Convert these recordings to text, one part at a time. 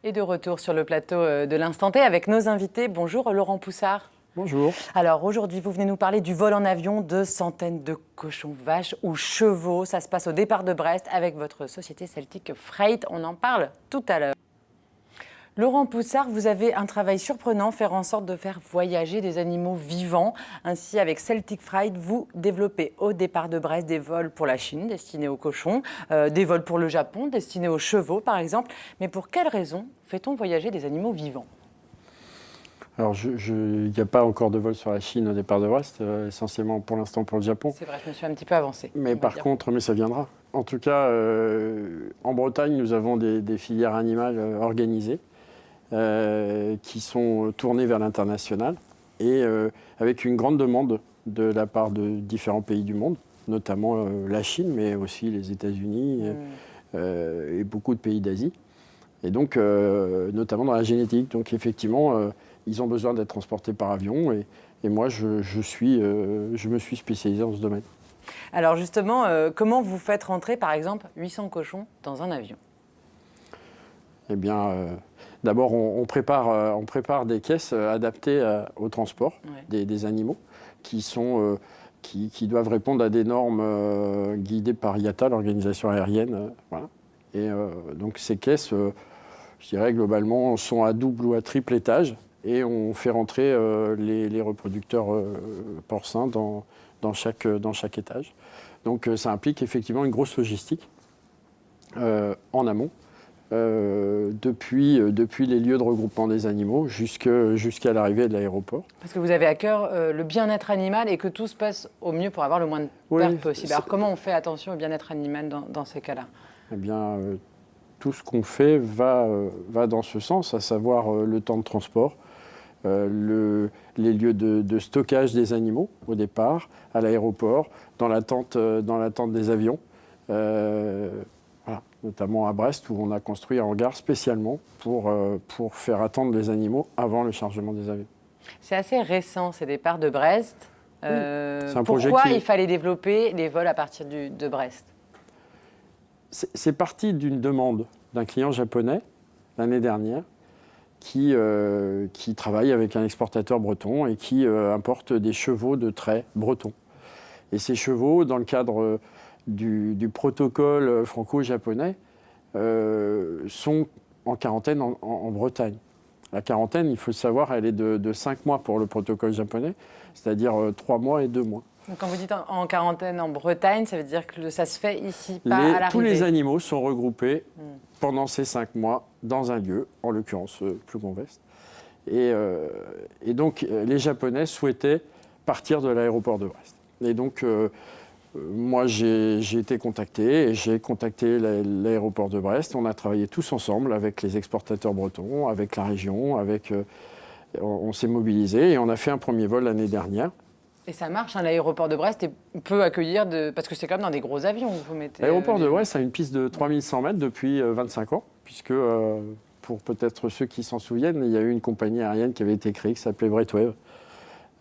Et de retour sur le plateau de l'Instant T avec nos invités. Bonjour Laurent Poussard. Bonjour. Alors aujourd'hui, vous venez nous parler du vol en avion de centaines de cochons, vaches ou chevaux. Ça se passe au départ de Brest avec votre société Celtic Freight. On en parle tout à l'heure. Laurent Poussard, vous avez un travail surprenant, faire en sorte de faire voyager des animaux vivants. Ainsi, avec Celtic Freight, vous développez au départ de Brest des vols pour la Chine destinés aux cochons, des vols pour le Japon destinés aux chevaux par exemple. Mais pour quelles raisons fait-on voyager des animaux vivants ? Alors, il n'y a pas encore de vol sur la Chine au départ de Brest, essentiellement pour l'instant pour le Japon. C'est vrai, je me suis un petit peu avancée. Mais par contre, mais ça viendra. En tout cas, en Bretagne, nous avons des filières animales organisées qui sont tournées vers l'international et avec une grande demande de la part de différents pays du monde, notamment la Chine, mais aussi les États-Unis et beaucoup de pays d'Asie. Et donc, notamment dans la génétique. Donc, effectivement, ils ont besoin d'être transportés par avion. Et moi, je me suis spécialisé dans ce domaine. Alors justement, comment vous faites rentrer, par exemple, 800 cochons dans un avion ? Eh bien, d'abord, on prépare des caisses adaptées au transport des animaux qui doivent répondre à des normes guidées par IATA, l'organisation aérienne. Voilà. Et donc, ces caisses, je dirais globalement, sont à double ou à triple étage. Et on fait rentrer les reproducteurs porcins dans chaque étage. Donc, ça implique effectivement une grosse logistique en amont. Depuis les lieux de regroupement des animaux jusqu'à l'arrivée de l'aéroport. Parce que vous avez à cœur le bien-être animal et que tout se passe au mieux pour avoir le moins de pertes possible. Alors comment on fait attention au bien-être animal dans ces cas-là ? Eh bien, tout ce qu'on fait va dans ce sens, à savoir le temps de transport, les lieux de stockage des animaux au départ, à l'aéroport, dans l'attente des avions. Voilà, notamment à Brest, où on a construit un hangar spécialement pour faire attendre les animaux avant le chargement des avions. C'est assez récent, ces départs de Brest. C'est un pourquoi il fallait développer les vols à partir de Brest ? C'est parti d'une demande d'un client japonais l'année dernière qui travaille avec un exportateur breton et qui importe des chevaux de trait bretons. Et ces chevaux, dans le cadre du protocole franco-japonais, sont en quarantaine en Bretagne. La quarantaine, il faut le savoir, elle est de 5 mois pour le protocole japonais, c'est-à-dire 3 mois et 2 mois. Donc quand vous dites en quarantaine en Bretagne, ça veut dire que ça se fait ici, pas à l'arrivée. Tous les animaux sont regroupés pendant ces 5 mois dans un lieu, en l'occurrence Plougon-Vest. Et donc les Japonais souhaitaient partir de l'aéroport de Brest. Et donc moi j'ai été contacté et j'ai contacté l'aéroport de Brest. On a travaillé tous ensemble avec les exportateurs bretons, avec la région, on s'est mobilisés et on a fait un premier vol l'année dernière. Et ça marche, hein, l'aéroport de Brest peut accueillir, parce que c'est quand même dans des gros avions que vous mettez. L'aéroport de Brest a une piste de 3100 mètres depuis 25 ans, puisque pour peut-être ceux qui s'en souviennent, il y a eu une compagnie aérienne qui avait été créée qui s'appelait Breitwave.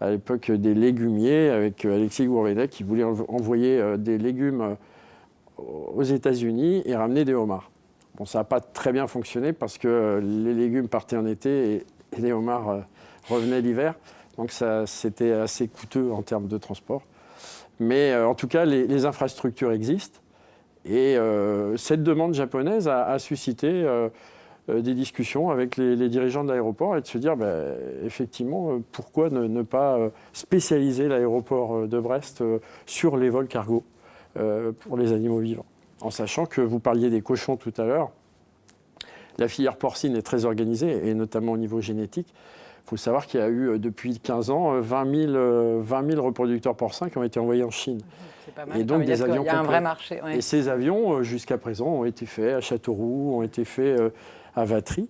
À l'époque des légumiers, avec Alexis Gourvenec qui voulait envoyer des légumes aux États-Unis et ramener des homards. Bon, ça n'a pas très bien fonctionné parce que les légumes partaient en été et les homards revenaient l'hiver. Donc c'était assez coûteux en termes de transport. Mais en tout cas, les infrastructures existent. Et cette demande japonaise a suscité des discussions avec les dirigeants de l'aéroport et de se dire, effectivement, pourquoi ne pas spécialiser l'aéroport de Brest sur les vols cargo pour les animaux vivants. En sachant que vous parliez des cochons tout à l'heure, la filière porcine est très organisée, et notamment au niveau génétique. Il faut savoir qu'il y a eu, depuis 15 ans, 20 000 reproducteurs porcins qui ont été envoyés en Chine. C'est pas mal. Et donc des avions complets. Il y a un vrai marché. Ouais. Et ces avions, jusqu'à présent, ont été faits à Châteauroux, ont été faits à Vatry.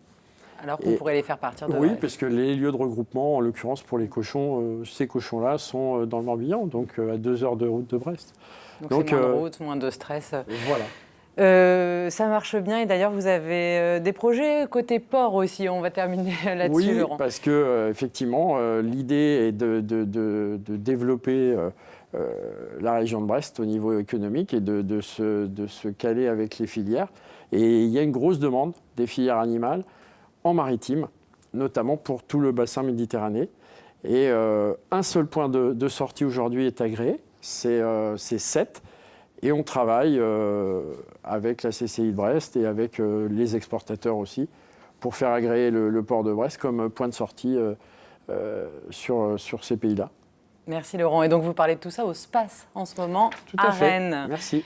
Alors qu'on pourrait les faire partir de Oui, Brest. parce que les lieux de regroupement, en l'occurrence pour les cochons, ces cochons-là sont dans le Morbihan, donc à 2 heures de route de Brest. Donc c'est moins de route, moins de stress. Voilà. Ça marche bien et d'ailleurs vous avez des projets côté port aussi, on va terminer là-dessus, oui, Laurent. Parce que effectivement l'idée est de développer la région de Brest au niveau économique et de se caler avec les filières. Et il y a une grosse demande des filières animales. en maritime, notamment pour tout le bassin méditerranéen. Et un seul point de sortie aujourd'hui est agréé, c'est 7. Et on travaille avec la CCI de Brest et avec les exportateurs aussi pour faire agréer le port de Brest comme point de sortie sur ces pays-là. Merci Laurent. Et donc vous parlez de tout ça au SPACE en ce moment à Rennes. Merci.